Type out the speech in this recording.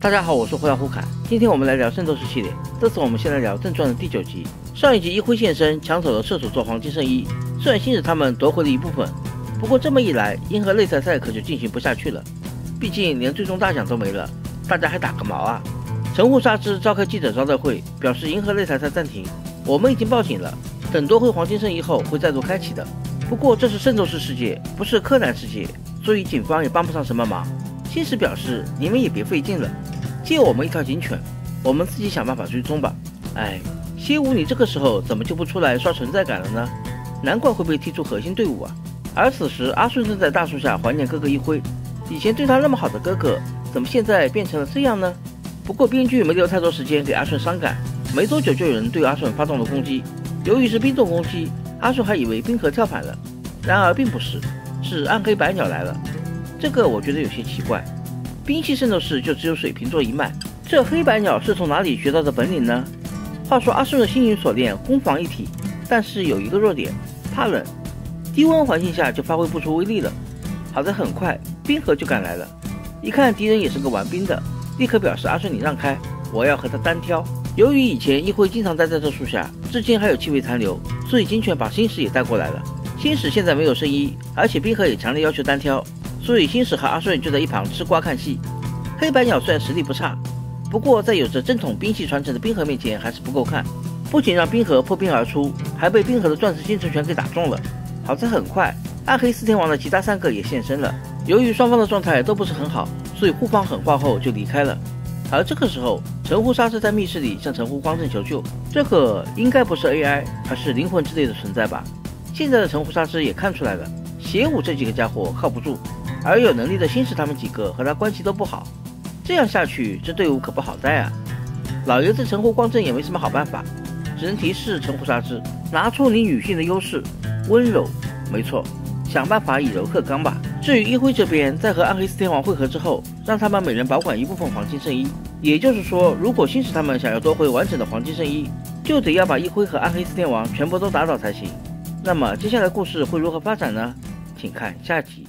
大家好，我是胡杨胡侃，今天我们来聊圣斗士系列，这次我们先来聊正传的第9集。上一集一辉现身，抢走了射手座黄金圣衣，虽然星矢他们夺回了一部分，不过这么一来，银河擂台赛可就进行不下去了，毕竟连最终大奖都没了，大家还打个毛啊！神户纱织召开记者招待会，表示银河擂台赛暂停，我们已经报警了，等夺回黄金圣衣后会再度开启的。不过这是圣斗士世界，不是柯南世界，所以警方也帮不上什么忙。星矢表示，你们也别费劲了，借我们一条警犬，我们自己想办法追踪吧。哎，蝎武你这个时候怎么就不出来刷存在感了呢？难怪会被踢出核心队伍啊！而此时阿顺正在大树下怀念哥哥一辉，以前对他那么好的哥哥，怎么现在变成了这样呢？不过编剧没留太多时间给阿顺伤感，没多久就有人对阿顺发动了攻击。由于是冰冻攻击，阿顺还以为冰河跳反了，然而并不是，是暗黑白鸟来了。这个我觉得有些奇怪，冰系圣斗士就只有水瓶座一脉，这黑白鸟是从哪里学到的本领呢？话说阿顺的星云锁链攻防一体，但是有一个弱点，怕冷，低温环境下就发挥不出威力了。好在很快冰河就赶来了，一看敌人也是个玩冰的，立刻表示阿顺你让开，我要和他单挑。由于以前一辉经常待在这树下，至今还有气味残留，所以警犬把星矢也带过来了。星矢现在没有圣衣，而且冰河也强烈要求单挑，所以星矢和阿顺就在一旁吃瓜看戏。黑白鸟虽然实力不差，不过在有着正统冰系传承的冰河面前还是不够看，不仅让冰河破冰而出，还被冰河的钻石星辰拳给打中了。好在很快暗黑四天王的其他3个也现身了，由于双方的状态都不是很好，所以互放狠话后就离开了。而这个时候神户纱织在密室里向神户光正求救，这个应该不是 AI， 而是灵魂之类的存在吧。现在的神户纱织也看出来了，邪武这几个家伙靠不住，而有能力的星矢他们几个和他关系都不好，这样下去这队伍可不好带啊。老爷子神户光正也没什么好办法，只能提示神户纱织拿出你女性的优势，温柔，没错，想办法以柔克刚吧。至于一辉这边，在和暗黑四天王会合之后，让他们每人保管一部分黄金圣衣，也就是说，如果星矢他们想要夺回完整的黄金圣衣，就得要把一辉和暗黑四天王全部都打倒才行。那么接下来故事会如何发展呢？请看下集。